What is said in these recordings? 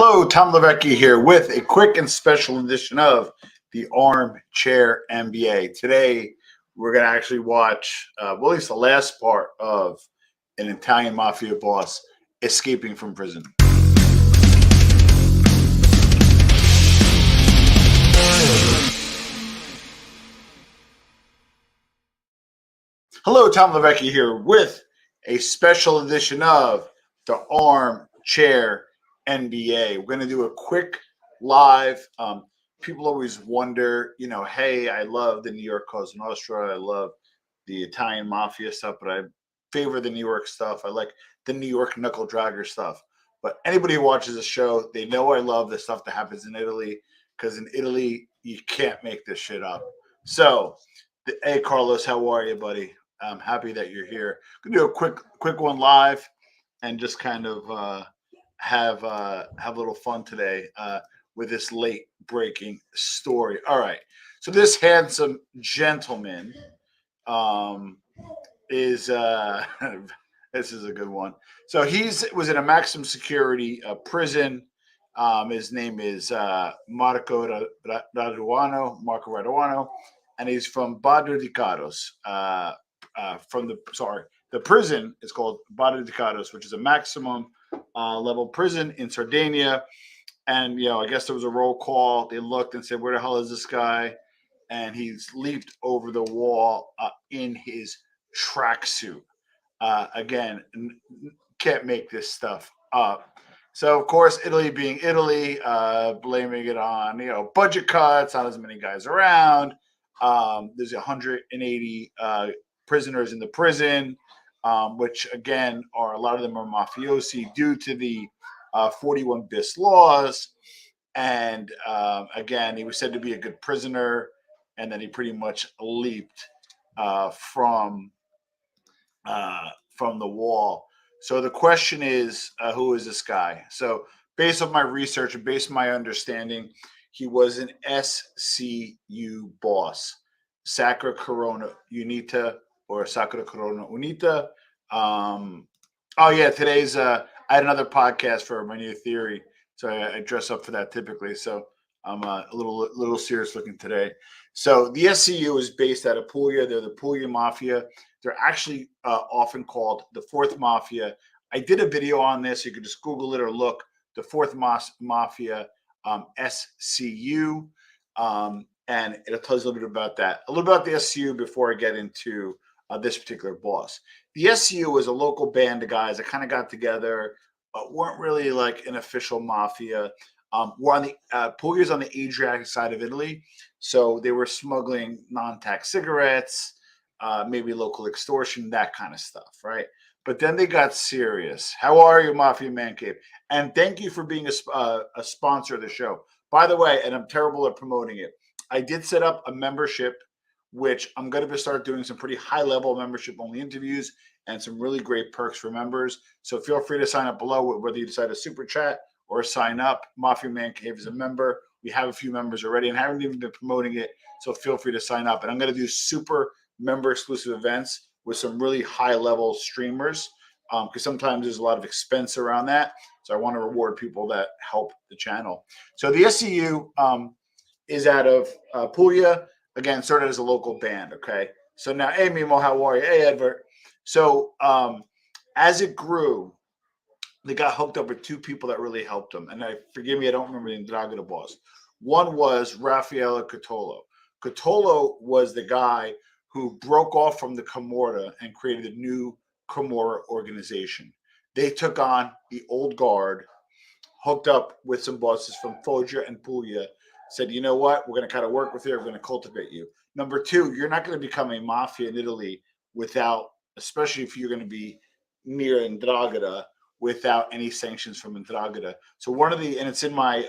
Hello, Tom Levecki here with a quick and special edition of the Armchair NBA. Today, we're going to actually watch, at least the last part of an Italian mafia boss escaping from prison. Hello, Tom Levecki here with a special edition of the Armchair NBA. We're going to do a quick live. People always wonder, hey, I love the New York Cosa Nostra. I love the Italian mafia stuff, but I favor the New York stuff. I like the New York knuckle dragger stuff. But anybody who watches the show, they know I love the stuff that happens in Italy, because in Italy, you can't make this shit up. So, hey, Carlos, how are you, buddy? I'm happy that you're here. Gonna do a quick one live, and just kind of have a little fun today with this late breaking story. All right, so this handsome gentleman is this is a good one. So was in a maximum security prison. His name is Marco Raduano, and he's from Badr di Cados. The prison is called Badr di Cados, which is a maximum level prison in Sardinia. And I guess there was a roll call. They looked and said, "Where the hell is this guy?" And he's leaped over the wall in his tracksuit. Again, can't make this stuff up. So, of course, Italy being Italy, blaming it on, budget cuts, not as many guys around. There's 180 prisoners in the prison, which, again, a lot of them are mafiosi due to the 41 bis laws. And, again, he was said to be a good prisoner, and then he pretty much leaped from the wall. So the question is, who is this guy? So based on my research and based on my understanding, he was an SCU boss, Sacra Corona Unita or Sacra Corona Unita. Today's I had another podcast for my new theory, so I dress up for that typically. So I'm a little serious looking today. So the SCU is based out of Puglia. They're the Puglia Mafia. They're actually often called the Fourth Mafia. I did a video on this. You could just Google it or look. The Fourth Mafia, SCU, and it'll tell you a little bit about that. A little about the SCU before I get into this particular boss. The SCU is a local band of guys that kind of got together, weren't really like an official mafia. We're on the Puglia's on the Adriatic side of Italy, so they were smuggling non-tax cigarettes, maybe local extortion, that kind of stuff, right? But then they got serious. How are you, Mafia Man Cave? And thank you for being a sponsor of the show. By the way, and I'm terrible at promoting it, I did set up a membership, which I'm going to start doing some pretty high-level membership-only interviews and some really great perks for members. So feel free to sign up below, whether you decide to super chat or sign up. Mafia Man Cave is a member. We have a few members already and haven't even been promoting it, so feel free to sign up. And I'm going to do super member-exclusive events with some really high-level streamers, because sometimes there's a lot of expense around that. So I want to reward people that help the channel. So the SCU is out of Puglia. Again, started as a local band, okay? So now, hey, Mimo, how are you? Hey, Edward. So as it grew, they got hooked up with two people that really helped them. And forgive me, I don't remember the Dragola boss. One was Raffaele Cotolo. Cotolo was the guy who broke off from the Camorra and created a new Camorra organization. They took on the old guard, hooked up with some bosses from Foggia and Puglia, said, you know what, we're going to kind of work with you, we're going to cultivate you. Number two, you're not going to become a mafia in Italy without, especially if you're going to be near Ndrangheta, without any sanctions from Ndrangheta. So and it's in my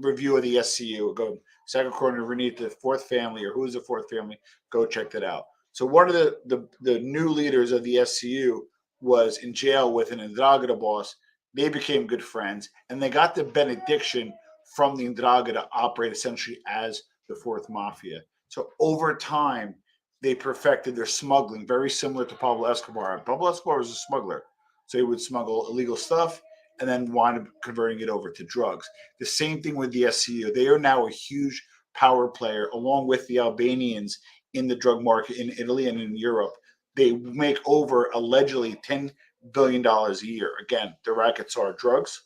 review of the SCU, go Sacra Corona Unita, fourth family, or who's the fourth family, go check that out. So one of the new leaders of the SCU was in jail with an Ndrangheta boss. They became good friends, and they got the benediction from the Ndrangheta to operate essentially as the Fourth Mafia. So over time, they perfected their smuggling, very similar to Pablo Escobar. Pablo Escobar was a smuggler, so he would smuggle illegal stuff, and then wind up converting it over to drugs. The same thing with the SCU. They are now a huge power player, along with the Albanians in the drug market in Italy and in Europe. They make over allegedly $10 billion a year. Again, the rackets are drugs,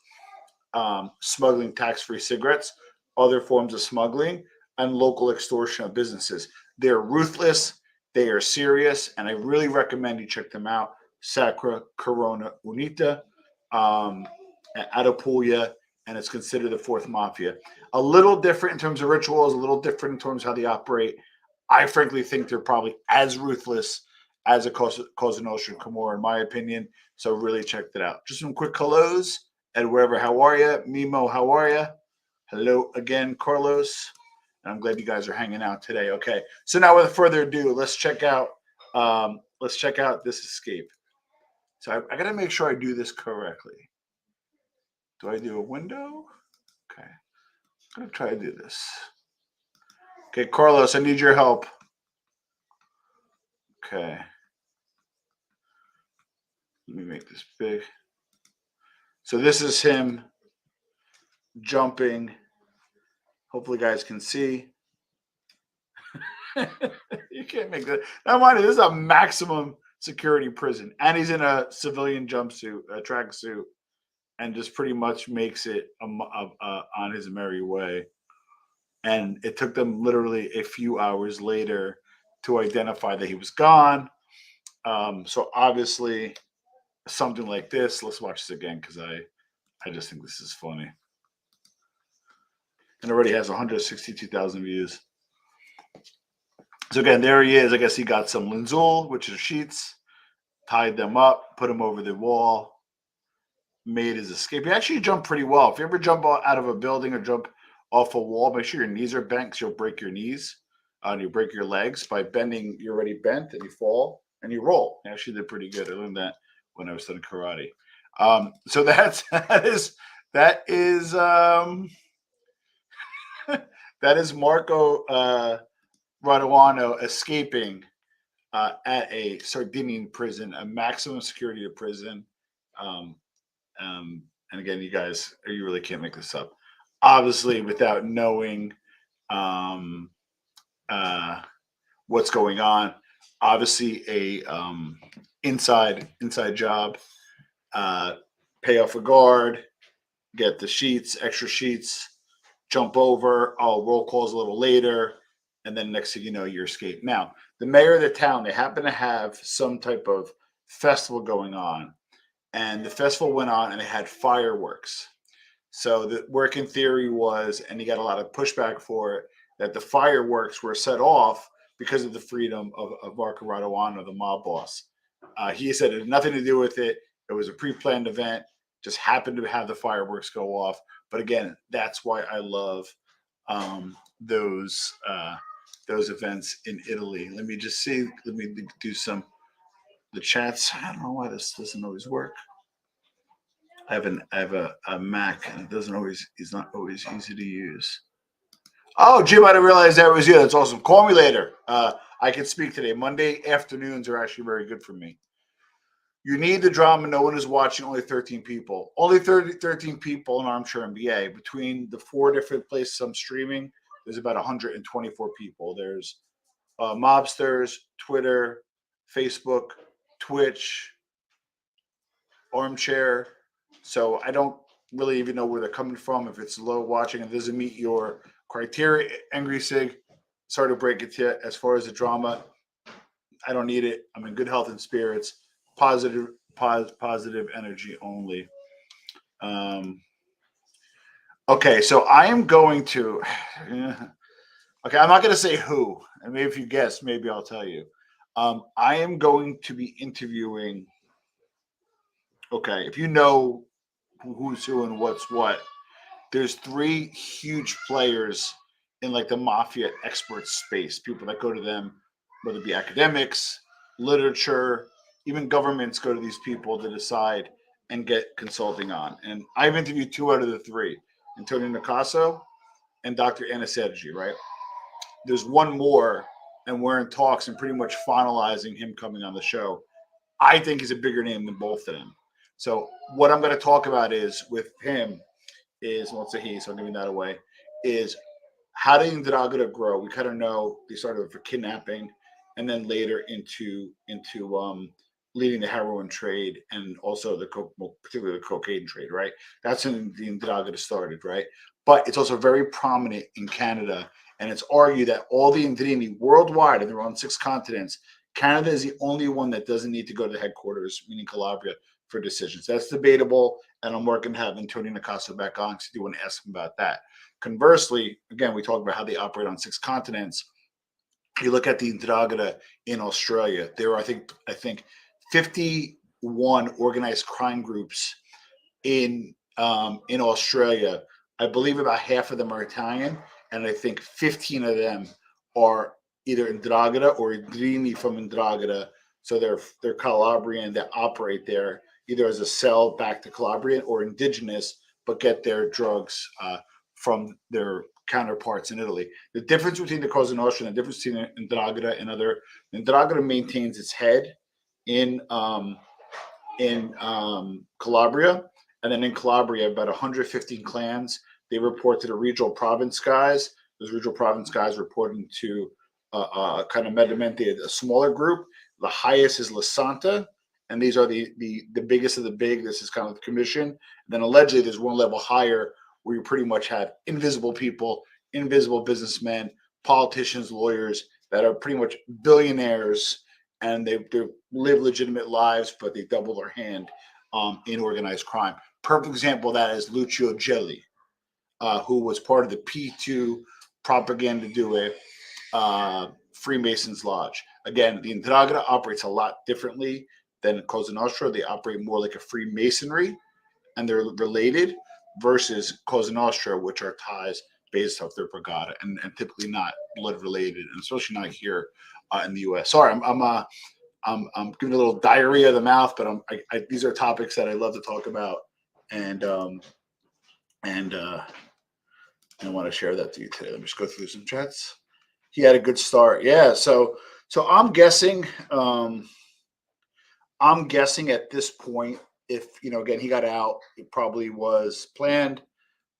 smuggling tax-free cigarettes, other forms of smuggling, and local extortion of businesses. They're ruthless, they are serious, and I really recommend you check them out. Sacra Corona Unita, out of Puglia, and it's considered the fourth mafia. A little different in terms of rituals, a little different in terms of how they operate. I frankly think they're probably as ruthless as a Cosa Nostra and Camorra, in my opinion. So really check that out. Just some quick hellos. Ed Wherever, how are you? Mimo, how are you? Hello again, Carlos. And I'm glad you guys are hanging out today. Okay, so now without further ado, let's check out this escape. So I got to make sure I do this correctly. Do I do a window? Okay, I'm gonna try to do this. Okay, Carlos, I need your help. Okay, let me make this big. So this is him jumping. Hopefully, guys can see. You can't make that. Now, mind you, this is a maximum security prison, and he's in a civilian jumpsuit, a tracksuit, and just pretty much makes it on his merry way. And it took them literally a few hours later to identify that he was gone. So obviously, something like this. Let's watch this again because I just think this is funny. And already has 162,000 views. So again, there he is. I guess he got some linzul, which is sheets, tied them up, put them over the wall, made his escape. He actually jumped pretty well. If you ever jump out of a building or jump off a wall, make sure your knees are bent because you'll break your knees and you break your legs by bending. You're already bent and you fall and you roll. I actually did pretty good. I learned that when I was studying karate. So that is that is Marco Raduano escaping at a Sardinian prison, a maximum security prison. And again, you guys, you really can't make this up. Obviously, without knowing what's going on, obviously a inside job. Pay off a guard, get the sheets, extra sheets, jump over. Oh, roll calls a little later, and then next thing you know, you escape. Now, the mayor of the town, they happen to have some type of festival going on, and the festival went on, and they had fireworks. So the working theory was, and he got a lot of pushback for it, that the fireworks were set off because of the freedom of Marco Raduano, the mob boss. He said it had nothing to do with it. It was a pre-planned event, just happened to have the fireworks go off. But again, that's why I love those events in Italy. Let me just see. Let me do the chats. I don't know why this doesn't always work. I have a Mac, and it's not always easy to use. Oh, Jim, I didn't realize that was you. That's awesome. Call me later. I can speak today. Monday afternoons are actually very good for me. You need the drama. No one is watching. Only 13 people. Only 13 people in Armchair NBA. Between the 4 different places I'm streaming, there's about 124 people. There's Mobsters, Twitter, Facebook, Twitch, Armchair. So I don't really even know where they're coming from. If it's low watching and doesn't meet your criteria, Angry Sig, sorry to break it to you. As far as the drama, I don't need it. I'm in good health and spirits. Positive energy only. Okay, so I am going to. Okay, I'm not going to say who, and maybe if you guess, maybe I'll tell you. I am going to be interviewing. Okay, if you know who's who and what's what, there's 3 huge players in like the mafia expert space. People that go to them, whether it be academics, literature, even governments go to these people to decide and get consulting on. And I've interviewed 2 out of the 3, Antonio Nicasso and Dr. Anasergi, right? There's one more, and we're in talks and pretty much finalizing him coming on the show. I think he's a bigger name than both of them. So what I'm going to talk about is with him is, well, it's a he, so I'm giving that away, is how did Indragada grow? We kind of know they started for kidnapping, and then later into leading the heroin trade and also well, particularly the cocaine trade. Right, that's when the Indragada started. Right, but it's also very prominent in Canada, and it's argued that all the Indrini worldwide, and they're on 6 continents. Canada is the only one that doesn't need to go to the headquarters, meaning Calabria, for decisions. That's debatable, and I'm working to have Antonio Nicasso back on because I do want to ask him about that. Conversely, again, we talk about how they operate on 6 continents. You look at the Indragada in Australia. There are, I think, 51 organized crime groups in Australia. I believe about half of them are Italian, and I think 15 of them are either Indragada or Idrini from Indragada. So they're Calabrian that operate there either as a cell back to Calabrian or indigenous, but get their drugs from their counterparts in Italy. The difference between the Cosa Nostra and the difference between Indragada and other Indragada maintains its head in um, in Calabria, and then in Calabria, about 115 clans. They report to the regional province guys. Those regional province guys reporting to kind of Medimenti, a smaller group. The highest is La Santa, and these are the biggest of the big. This is kind of the commission. And then allegedly, there's one level higher where you pretty much have invisible people, invisible businessmen, politicians, lawyers that are pretty much billionaires, and they live legitimate lives, but they double their hand in organized crime. Perfect example of that is Lucio Gelli, who was part of the P2 propaganda duo, Freemasons Lodge. Again, the Indragada operates a lot differently than Cosa Nostra. They operate more like a Freemasonry, and they're related, versus Cosa Nostra, which are ties based off their brigada and typically not blood related, and especially not here in the U.S. Sorry, I'm giving a little diarrhea of the mouth, but these are topics that I love to talk about, and and I want to share that to you today. Let me just go through some chats. He had a good start, yeah. So I'm guessing at this point, if again, he got out, it probably was planned,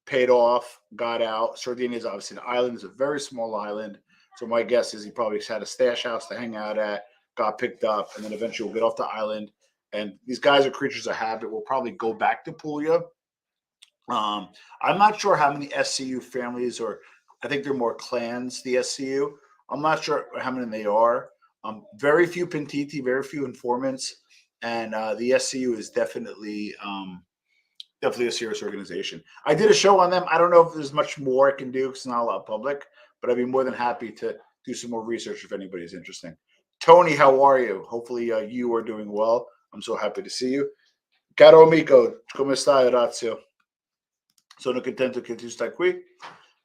paid off, got out. Sardinia is obviously an island; it's a very small island. So my guess is he probably had a stash house to hang out at, got picked up, and then eventually will get off the island. And these guys are creatures of habit. Will probably go back to Puglia. I'm not sure how many SCU families, or I think they're more clans. The SCU. I'm not sure how many they are. Very few Pentiti, very few informants, and the SCU is definitely a serious organization. I did a show on them. I don't know if there's much more I can do because it's not a lot public, but I'd be more than happy to do some more research if anybody's interested. Tony, how are you? Hopefully you are doing well. I'm so happy to see you. Caro amico, come stai, Orazio? Sono contento che tu stai qui.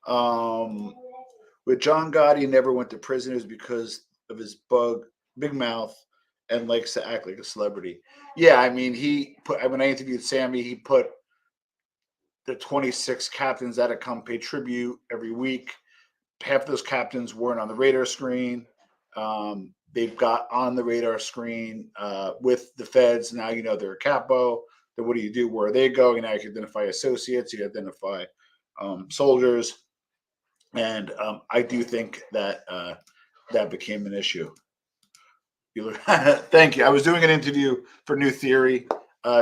Um, with John Gotti, he never went to prison. It was because of his big mouth, and likes to act like a celebrity. Yeah, I mean, he put, when I interviewed Sammy, he put the 26 captains that had come pay tribute every week. Half of those captains weren't on the radar screen. They've got on the radar screen with the feds. Now you know they're a capo. Then what do you do? Where are they going? Now you can identify associates. You identify soldiers, and I do think that that became an issue. Thank you. I was doing an interview for New Theory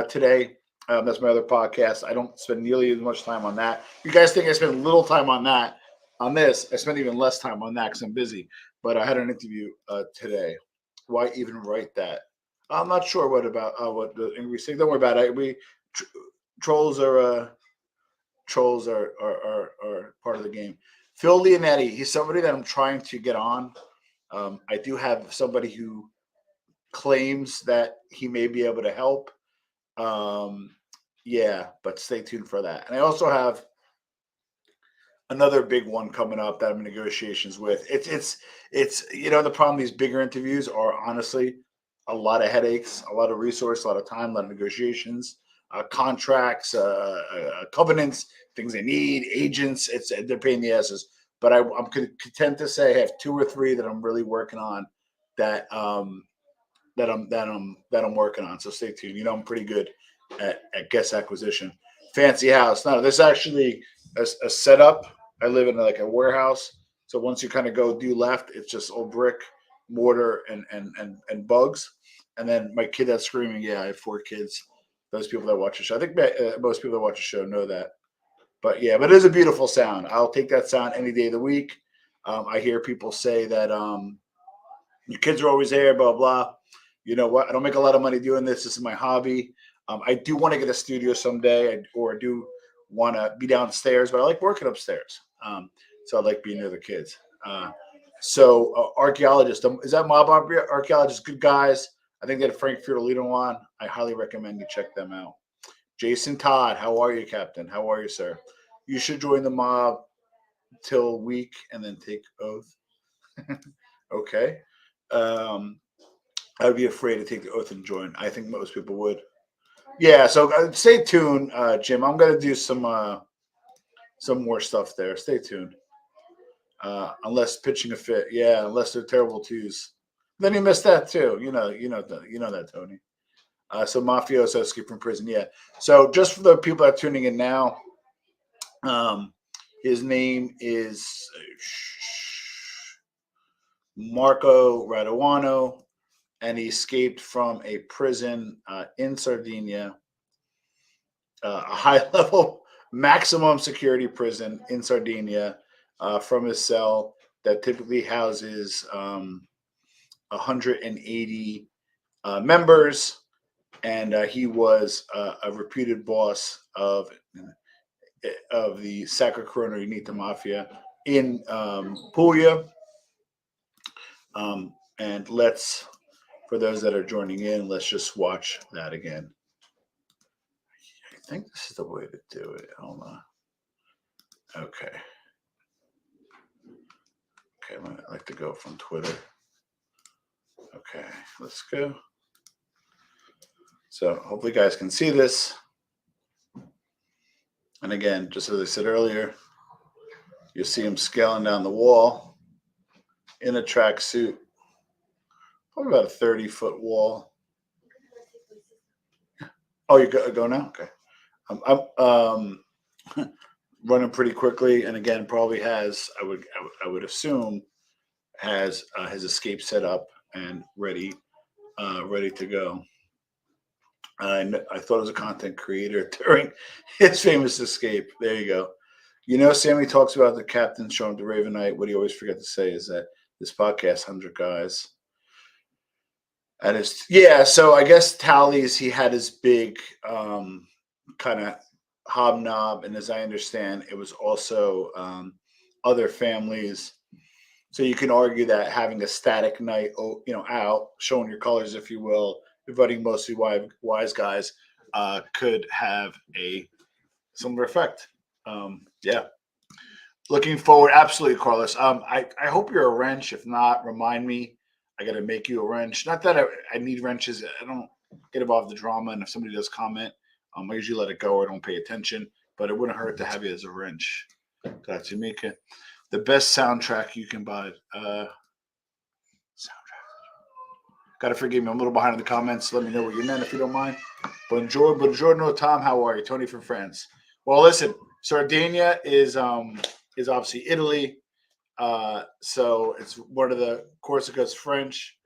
today. That's my other podcast. I don't spend nearly as much time on that. You guys think I spend a little time on that? On this, I spend even less time on that because I'm busy. But I had an interview today. Why even write that? I'm not sure what the English thing. Don't worry about it. Tr- trolls are part of the game. Phil Leonetti, he's somebody that I'm trying to get on. I do have somebody who claims that he may be able to help. Um, yeah, but stay tuned for that. And I also have another big one coming up that I'm in negotiations with. It's the problem. These bigger interviews are honestly a lot of headaches, a lot of resource, a lot of time, a lot of negotiations, contracts, covenants, things they need, agents. They're paying the asses. But I'm content to say I have 2 or 3 that I'm really working on that I'm working on. So stay tuned. I'm pretty good at guest acquisition. Fancy house. No, this actually a setup. I live in like a warehouse. So once you kind of go due left, it's just old brick, mortar, and bugs. And then my kid that's screaming. Yeah, I have 4 kids. Those people that watch the show. I think most people that watch the show know that. But yeah, but it is a beautiful sound. I'll take that sound any day of the week. I hear people say that your kids are always there, blah, blah. You know what? I don't make a lot of money doing this. This is my hobby. I do want to get a studio someday, or I do want to be downstairs, but I like working upstairs. So I like being near the kids. Archaeologists, is that mob archaeologists? Good guys. I think they had Frank Fiorellino on. I highly recommend you check them out. Jason Todd, how are you, Captain? How are you, sir? You should join the mob till week and then take oath. Okay. I would be afraid to take the oath and join. I think most people would. Yeah, so stay tuned, Jim. I'm gonna do some more stuff there. Stay tuned. Unless pitching a fit, yeah. Unless they're terrible twos, then you missed that too. You know that, Tony. So mafioso escape from prison, yeah. So just for the people that are tuning in now, his name is Marco Raduano, and he escaped from a prison in Sardinia, a high-level maximum security prison in Sardinia, from his cell that typically houses 180 members, and he was a reputed boss of the Sacra Corona Unita Mafia in Puglia. And for those that are joining in, let's just watch that again. I think this is the way to do it. Hold on. Okay. Okay, I like to go from Twitter. Okay, let's go. So hopefully you guys can see this. And again, just as I said earlier, you'll see him scaling down the wall in a tracksuit. Probably about a 30-foot wall. Oh, you go now? Okay. I'm running pretty quickly, and again, probably has, I would assume, has his escape set up and ready to go. I thought as a content creator during his famous escape. There you go. You know, Sammy talks about the captain showing the Raven Knight. What he always forget to say is that this podcast, 100 guys. So I guess tallies, he had his big kind of hobnob, and as I understand, it was also other families. So you can argue that having a static night, out, showing your colors, if you will, inviting mostly wise guys, could have a similar effect. Yeah. Looking forward, absolutely, Carlos. I hope you're a wrench. If not, remind me. I got to make you a wrench. Not that I need wrenches. I don't get involved in the drama, and if somebody does comment, I usually let it go or don't pay attention. But it wouldn't hurt to have you as a wrench. Tatsumika. The best soundtrack you can buy. Soundtrack. Got to forgive me. I'm a little behind in the comments. Let me know what you meant if you don't mind. Buongiorno, Tom. How are you? Tony from France. Well, listen, Sardinia is obviously Italy. So it's one of the Corsica's French,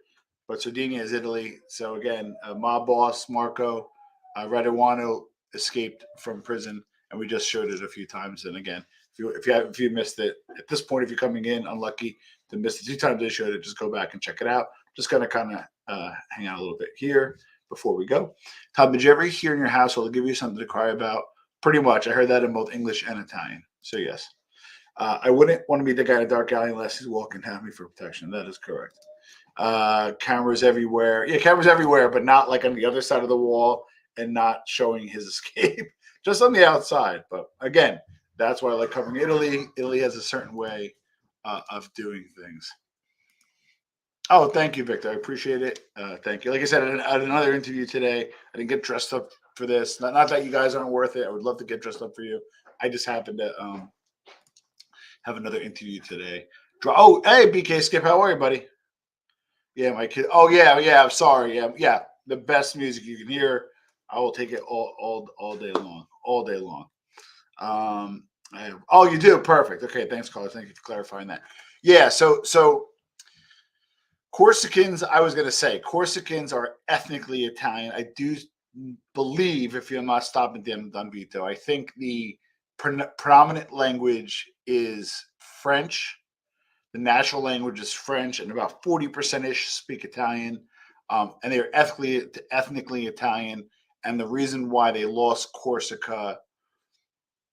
but Sardinia is Italy. So again, mob boss Marco Raduano escaped from prison, and we just showed it a few times. And again, if you missed it at this point, if you're coming in unlucky to miss the 2 times they showed it, just go back and check it out. Just gonna kind of hang out a little bit here before we go. Tom, did you ever hear in your household to give you something to cry about? Pretty much. I heard that in both English and Italian. So yes. I wouldn't want to be the guy in a dark alley unless he's walking at me for protection. That is correct. Cameras everywhere. Yeah, cameras everywhere, but not like on the other side of the wall and not showing his escape. Just on the outside. But again, that's why I like covering Italy. Italy has a certain way of doing things. Oh, thank you, Victor. I appreciate it. Thank you. Like I said, at another interview today, I didn't get dressed up for this. Not that you guys aren't worth it. I would love to get dressed up for you. I just happened to have another interview today. Oh, hey, BK Skip. How are you, buddy? Yeah, my kid. Oh, yeah. I'm sorry. Yeah. The best music you can hear. I will take it all day long, all day long. Oh, you do perfect. Okay, thanks, Carlos. Thank you for clarifying that. Yeah, so Corsicans. I was going to say Corsicans are ethnically Italian. I do believe, if you're not stopping them, Don Vito, I think the predominant language is French. The national language is French, and about 40% ish speak Italian. And they're ethnically Italian. And the reason why they lost Corsica,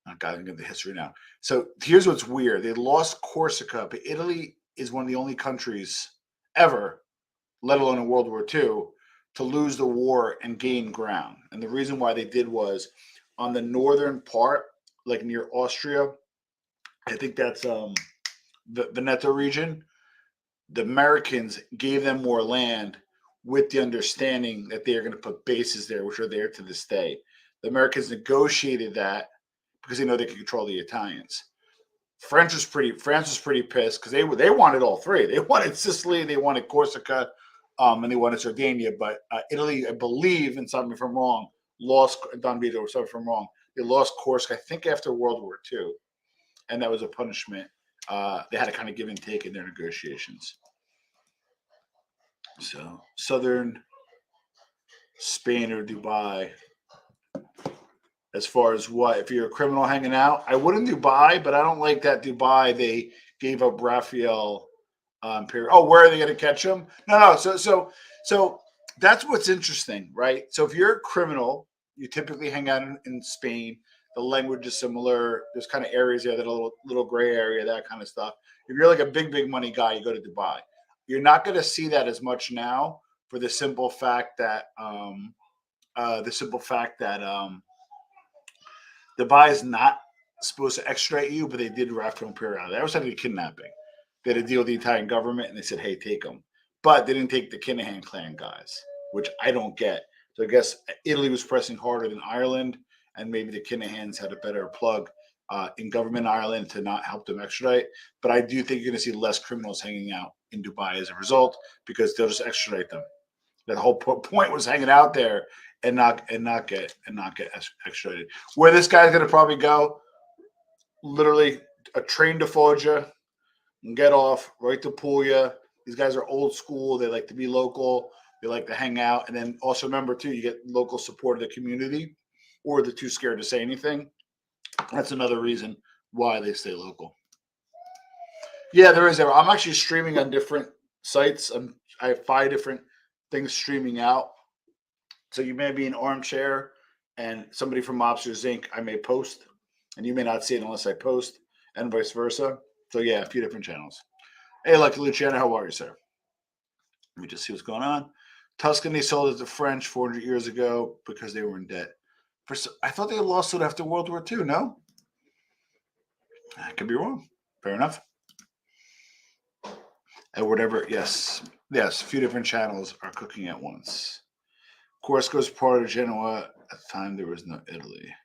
oh God, I'm getting the history now. So here's what's weird: they lost Corsica, but Italy is one of the only countries ever, let alone in World War II, to lose the war and gain ground. And the reason why they did was on the northern part, like near Austria. I think that's the Veneto region. The Americans gave them more land with the understanding that they are going to put bases there, which are there to this day. The Americans negotiated that because they know they could control the Italians. France was pretty pissed because they wanted all three. They wanted Sicily, they wanted Corsica, and they wanted Sardinia. But Italy, I believe, and stop me if I'm wrong, lost Don Vito. Sorry if I'm wrong. They lost Corsica, I think, after World War II, and that was a punishment. They had to kind of give and take in their negotiations. So southern Spain or Dubai. As far as what, if you're a criminal hanging out, I wouldn't Dubai, but I don't like that Dubai. They gave up Raphael. Period. Oh, where are they going to catch him? No. So that's what's interesting, right? So if you're a criminal, you typically hang out in Spain. The language is similar. There's kind of areas there that are a little gray area, that kind of stuff. If you're like a big money guy, you go to Dubai. You're not going to see that as much now for the simple fact that Dubai is not supposed to extradite you, but they did Rafael Imperial. That was like a kidnapping. They had a deal with the Italian government, and they said, "Hey, take them," but they didn't take the Kinahan clan guys, which I don't get. So I guess Italy was pressing harder than Ireland, and maybe the Kinahans had a better plug in government Ireland to not help them extradite. But I do think you're going to see less criminals hanging out in Dubai as a result because they'll just extradite them. The whole point was hanging out there and not get extradited. Where this guy's going to probably go, literally a train to Foggia and get off right to Puglia. These guys are old school. They like to be local. They like to hang out. And then also remember, too, you get local support of the community, or they're too scared to say anything. That's another reason why they stay local. Yeah, there is. I'm actually streaming on different sites. I have 5 different things streaming out. So you may be an armchair and somebody from Mobsters Inc. I may post, and you may not see it unless I post, and vice versa. So yeah, a few different channels. Hey, Lucky Luciano, how are you, sir? Let me just see what's going on. Tuscany sold it to French 400 years ago because they were in debt. I thought they lost it after World War II. No, I could be wrong. Fair enough. And whatever. Yes. A few different channels are cooking at once. Corsica was part of Genoa. At the time, there was no Italy.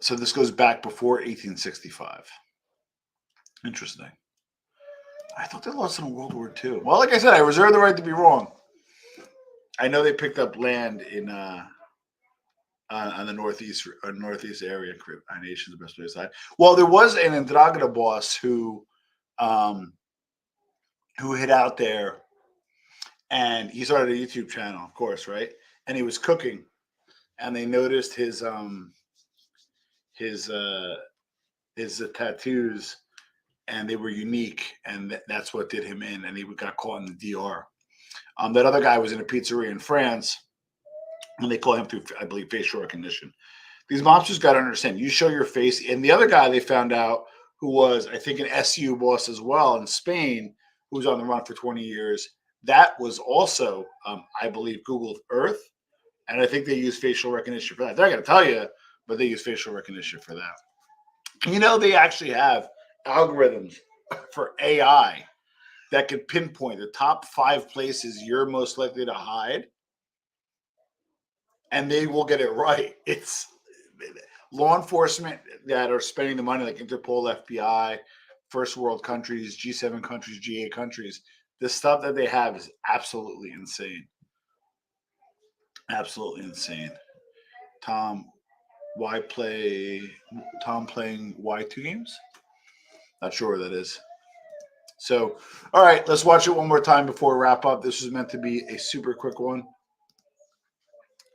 So this goes back before 1865. Interesting. I thought they lost in World War II. Well, like I said, I reserve the right to be wrong. I know they picked up land in on the northeast area, Caribbean nations, the best way to say. Well, there was an Androgeda boss who hid out there, and he started a YouTube channel, of course, right? And he was cooking, and they noticed his tattoos, and they were unique, and that's what did him in, and he got caught in the DR. That other guy was in a pizzeria in France, and they call him through, I believe, facial recognition. These mobsters got to understand, you show your face, and the other guy they found out, who was, I think, an SU boss as well in Spain, who was on the run for 20 years, that was also, I believe, Google Earth, and I think they use facial recognition for that. They're not going to tell you, but they use facial recognition for that. You know, they actually have algorithms for AI that could pinpoint the top 5 places you're most likely to hide, and they will get it right. It's law enforcement that are spending the money, like Interpol, FBI, first world countries, G7 countries, G8 countries. The stuff that they have is absolutely insane. Absolutely insane. Tom, why play? Tom playing why 2 games? Not sure what that is. So, all right, let's watch it one more time before we wrap up. This was meant to be a super quick one.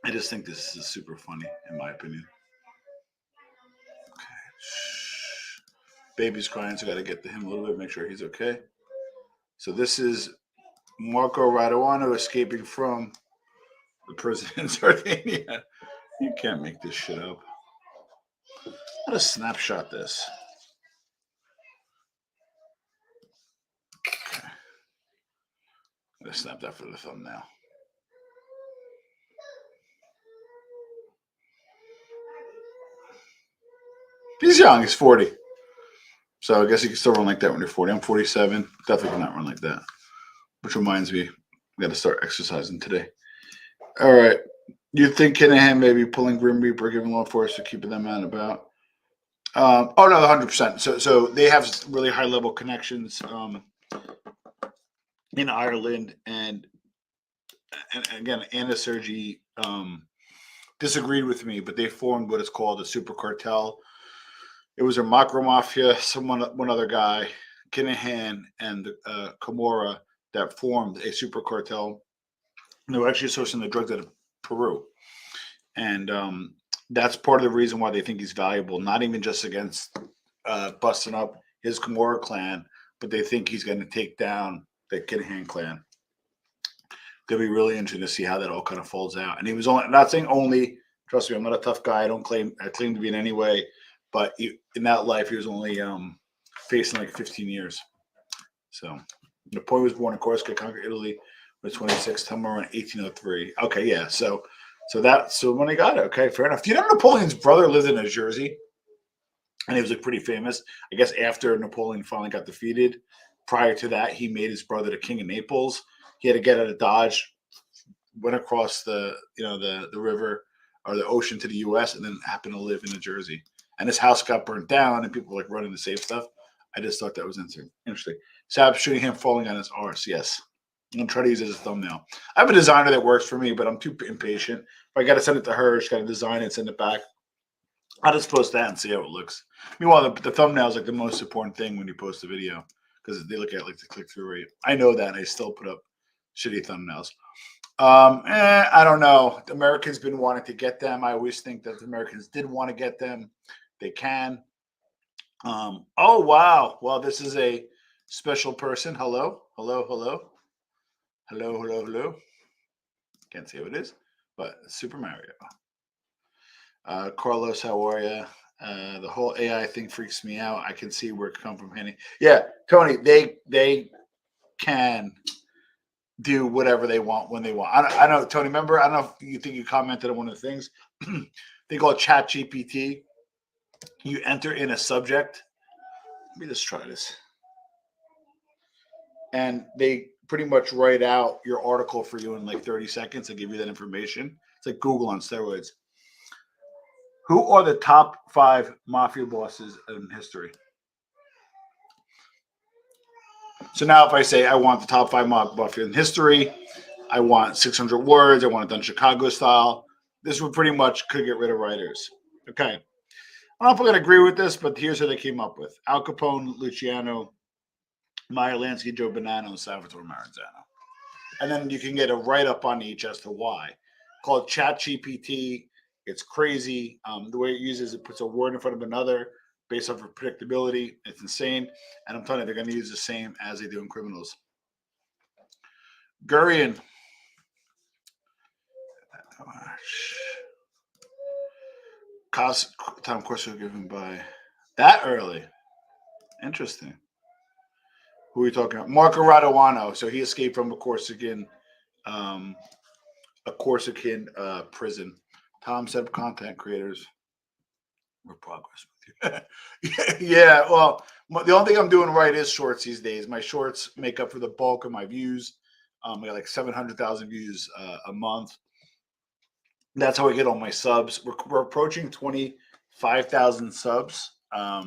I just think this is super funny, in my opinion. Baby's crying, so I got to get to him a little bit, make sure he's okay. So this is Marco Raduano escaping from the prison in Sardinia. You can't make this shit up. How to snapshot this? Okay. I'm gonna snap that for the thumbnail. He's young. He's 40. So I guess you can still run like that when you're 40. I'm 47. Definitely cannot run like that. Which reminds me, I got to start exercising today. All right. You think Kinahan may be pulling Grim Reaper, giving law enforcement, keeping them out and about? Oh no, 100%. So they have really high level connections in Ireland, and again, Anna Sergi disagreed with me, but they formed what is called a super cartel. It was a macro mafia, one other guy, Kinahan and Camorra, that formed a super cartel. And they were actually sourcing the drugs out of Peru, and that's part of the reason why they think he's valuable. Not even just against busting up his Camorra clan, but they think he's going to take down the Kinahan clan. It'll be really interesting to see how that all kind of folds out. And he was only not saying only. Trust me, I'm not a tough guy. I claim to be in any way, but in that life, he was only facing like 15 years. So Napoleon was born in Corsica, conquered Italy with 26, somewhere around 1803. Okay, yeah. So when he got it, okay, fair enough. Do you know Napoleon's brother lived in New Jersey? And he was like pretty famous. I guess after Napoleon finally got defeated, prior to that, he made his brother the king of Naples. He had to get out of Dodge, went across the river or the ocean to the U.S. and then happened to live in New Jersey. And his house got burnt down, and people were like running to save stuff. I just thought that was interesting. Sab shooting him falling on his arse. Yes. I'm gonna try to use it as a thumbnail. I have a designer that works for me, but I'm too impatient. If I got to send it to her, she's got to design it, send it back. I'll just post that and see how it looks. Meanwhile, the thumbnail is like the most important thing when you post a video because they look at like the click through rate. I know that, and I still put up shitty thumbnails. I don't know. The Americans been wanting to get them. I always think that the Americans did want to get them. They can. Oh wow. Well, this is a special person. Hello, hello, hello, hello, hello, hello. Can't see who it is, but Super Mario. Carlos, how are you? The whole AI thing freaks me out. I can see where it come from, Henny. Yeah, Tony, they can do whatever they want when they want. I know, Tony. Remember, I don't know if you think you commented on one of the things. They call it Chat GPT. You enter in a subject. Let me just try this, and they pretty much write out your article for you in like 30 seconds. They give you that information. It's like Google on steroids. Who are the top 5 mafia bosses in history? So now if I say I want the top 5 mafia in history, I want 600 words, I want it done Chicago style, this would pretty much could get rid of writers. Okay. I don't know if I'm going to agree with this, but here's what they came up with. Al Capone, Luciano, Meyer Lansky, Joe Bonanno, Salvatore Maranzano. And then you can get a write-up on each as to why. Called Chat GPT. It's crazy. The way it uses it puts a word in front of another based off of predictability. It's insane. And I'm telling you, they're going to use the same as they do in criminals. Gurian. Time course was given by that early. Interesting. Who are we talking about? Marco Raduano. So he escaped from a Corsican prison. Tom said content creators. We're progress with you. Yeah, well, the only thing I'm doing right is shorts these days. My shorts make up for the bulk of my views. I got like 700,000 views a month. That's how I get all my subs. We're approaching 25,000 subs. I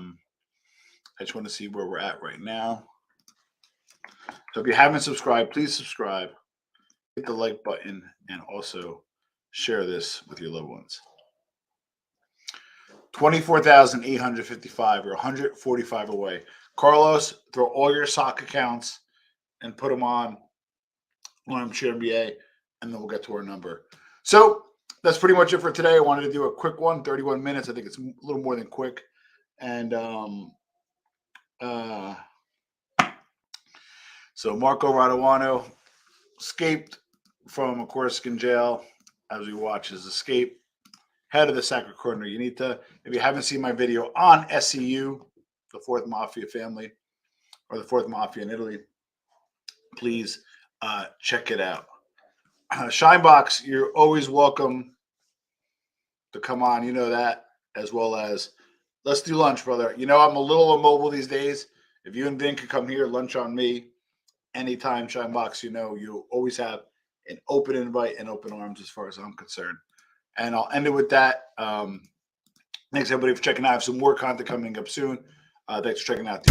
just want to see where we're at right now. So if you haven't subscribed, please subscribe. Hit the like button and also share this with your loved ones. 24,855 or 145 away. Carlos, throw all your sock accounts and put them on Share NBA, and then we'll get to our number. So that's pretty much it for today. I wanted to do a quick one, 31 minutes. I think it's a little more than quick. And so Marco Raduano escaped from a Corsican jail as we watch his escape. Head of the Sacred Corner Unita. If you haven't seen my video on SCU, the fourth Mafia family, or the fourth Mafia in Italy, please check it out. Shinebox, you're always welcome to come on. You know that, as well as let's do lunch, brother. You know I'm a little immobile these days. If you and Vin could come here, lunch on me anytime, Shinebox. You know you always have an open invite and open arms as far as I'm concerned. And I'll end it with that. Thanks, everybody, for checking out. I have some more content coming up soon. Thanks for checking out.